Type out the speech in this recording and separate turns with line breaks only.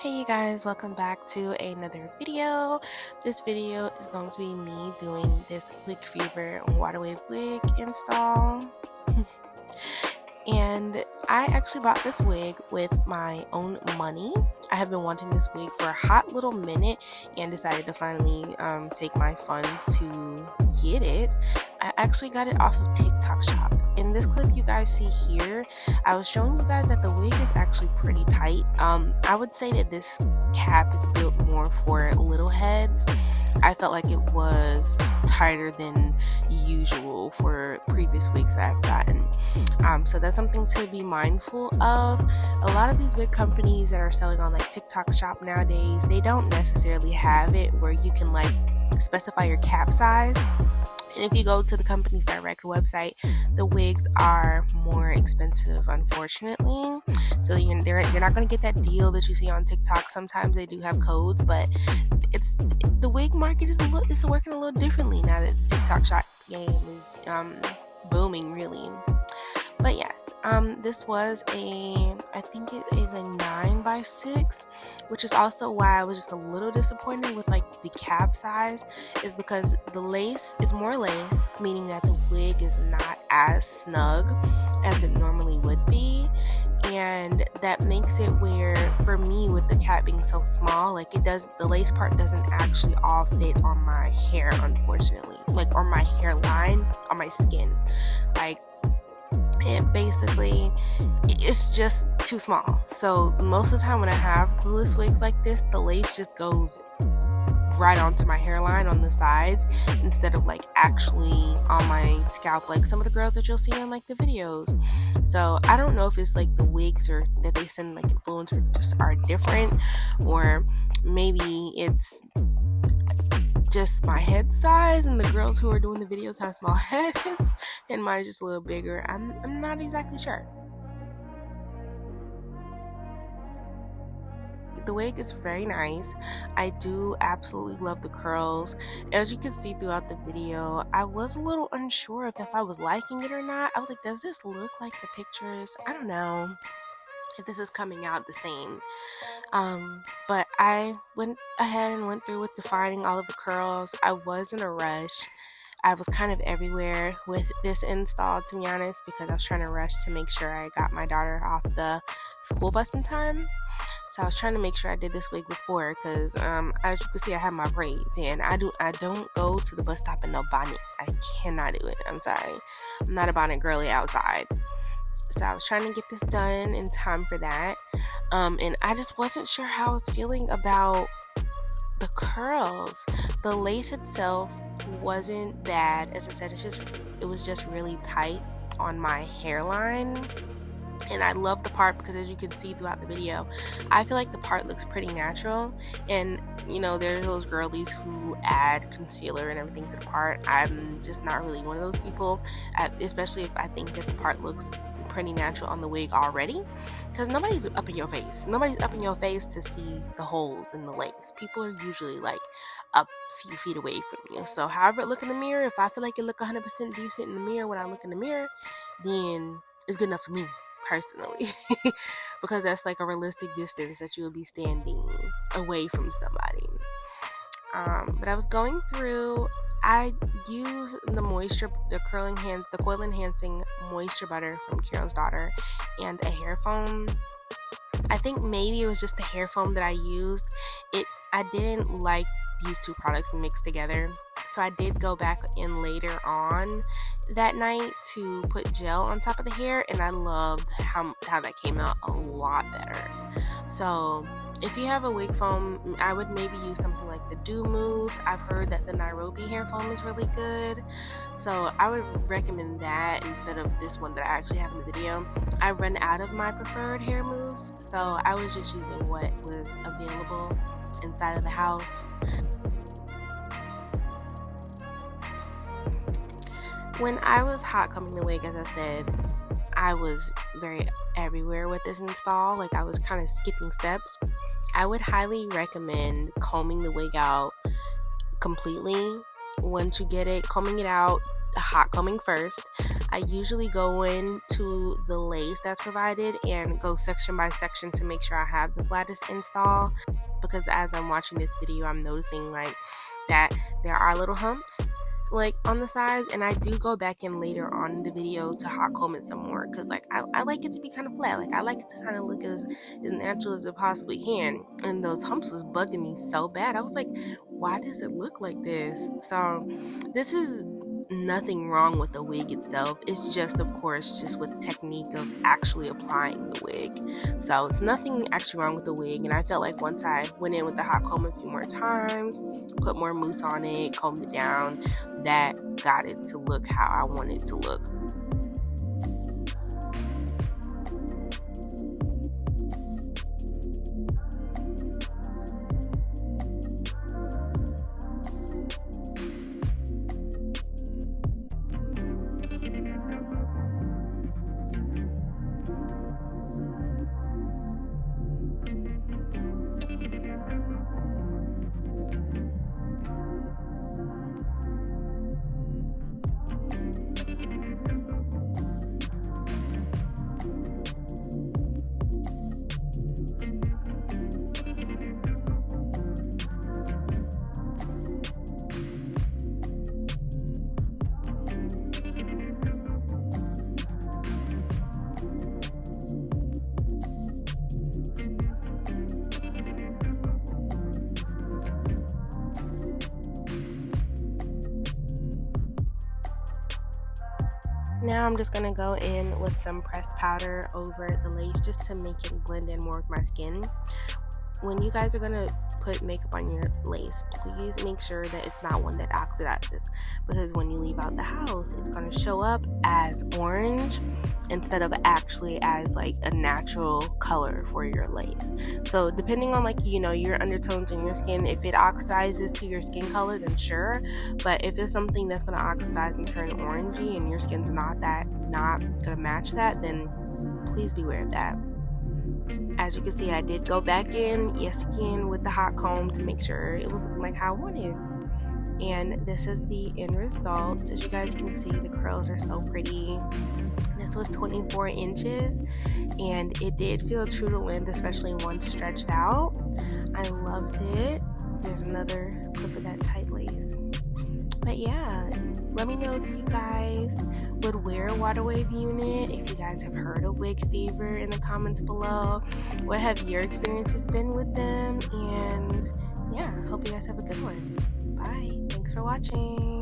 Hey you guys, welcome back to another video. This video is going to be me doing this Wig Fever waterwave wig install. And I actually bought this wig with my own money. I have been wanting this wig for a hot little minute and decided to finally take my funds to get it. I actually got it off of TikTok shop. In this clip you guys see here, I was showing you guys that the wig is actually pretty tight. I would say that this cap is built more for little heads. I felt like it was tighter than usual for previous wigs that I've gotten. So that's something to be mindful of. A lot of these wig companies that are selling on like TikTok shop nowadays, they don't necessarily have it where you can like specify your cap size. And if you go to the company's direct website, the wigs are more expensive, unfortunately. So you're not going to get that deal that you see on TikTok. Sometimes they do have codes, but the wig market is working a little differently now that the TikTok shop game is booming, really. But yes, this was I think it is a 9x6, which is also why I was just a little disappointed with like the cap size, is because the lace is more lace, meaning that the wig is not as snug as it normally would be. And that makes it where, for me, with the cap being so small, like the lace part doesn't actually all fit on my hair, unfortunately, like on my hairline, on my skin, like. And basically it's just too small. So most of the time when I have glueless wigs like this, the lace just goes right onto my hairline on the sides instead of like actually on my scalp like some of the girls that you'll see on like the videos. So I don't know if it's like the wigs or that they send like influencers just are different, or maybe it's just my head size and the girls who are doing the videos have small heads and mine is just a little bigger. I'm not exactly sure. The wig is very nice. I do absolutely love the curls. As you can see throughout the video, I was a little unsure if I was liking it or not. I was like, does this look like the pictures? I don't know if this is coming out the same. But I went ahead and went through with defining all of the curls. I was in a rush. I was kind of everywhere with this install, to be honest, because I was trying to rush to make sure I got my daughter off the school bus in time. So I was trying to make sure I did this wig before, because as you can see, I have my braids, and I don't go to the bus stop in no bonnet. I cannot do it. I'm sorry. I'm not a bonnet girly outside. So I was trying to get this done in time for that. And I just wasn't sure how I was feeling about the curls. The lace itself wasn't bad. As I said, it was just really tight on my hairline. And I love the part because, as you can see throughout the video, I feel like the part looks pretty natural. And you know, there's those girlies who add concealer and everything to the part. I'm just not really one of those people, especially if I think that the part looks pretty natural on the wig already, because nobody's up in your face to see the holes in the lace. People are usually like a few feet away from you. So however it look in the mirror, if I feel like it look 100% decent in the mirror when I look in the mirror, then it's good enough for me personally. Because that's like a realistic distance that you will be standing away from somebody. But I was going through, I used the coil enhancing moisture butter from Carol's Daughter and a hair foam. I think maybe it was just the hair foam that I used. I didn't like these two products mixed together, so I did go back in later on that night to put gel on top of the hair, and I loved how that came out a lot better. So if you have a wig foam, I would maybe use something like the Dew Mousse. I've heard that the Nairobi hair foam is really good, so I would recommend that instead of this one that I actually have in the video. I ran out of my preferred hair mousse, so I was just using what was available inside of the house. When I was hot combing the wig, as I said, I was very everywhere with this install. Like, I was kind of skipping steps. I would highly recommend combing the wig out completely once you get it. Combing it out, hot combing first. I usually go into the lace that's provided and go section by section to make sure I have the flattest install, because as I'm watching this video, I'm noticing like that there are little humps like on the sides, and I do go back in later on in the video to hot comb it some more, because like I like it to be kind of flat. Like I like it to kind of look as natural as it possibly can, and those humps was bugging me so bad. I was like, why does it look like this? So this is nothing wrong with the wig itself. It's just, of course, just with the technique of actually applying the wig. So it's nothing actually wrong with the wig, and I felt like once I went in with the hot comb a few more times, put more mousse on it, combed it down, that got it to look how I want it to look. Now I'm just going to go in with some pressed powder over the lace just to make it blend in more with my skin. When you guys are going to put makeup on your lace, please make sure that it's not one that oxidizes, because when you leave out the house, it's going to show up as orange instead of actually as like a natural color for your lace. So depending on like, you know, your undertones in your skin, if it oxidizes to your skin color, then sure. But if it's something that's going to oxidize and turn orangey and your skin's not going to match that, then please beware of that. As you can see, I did go back in, yes again, with the hot comb to make sure it was looking like how I wanted. And this is the end result. As you guys can see, the curls are so pretty. This was 24 inches and it did feel true to length, especially once stretched out. I loved it. There's another clip of that tight lace. But yeah, let me know if you guys would wear a water wave unit, if you guys have heard of wig fever in the comments below. What have your experiences been with them? And yeah, hope you guys have a good one. Bye. Thanks for watching.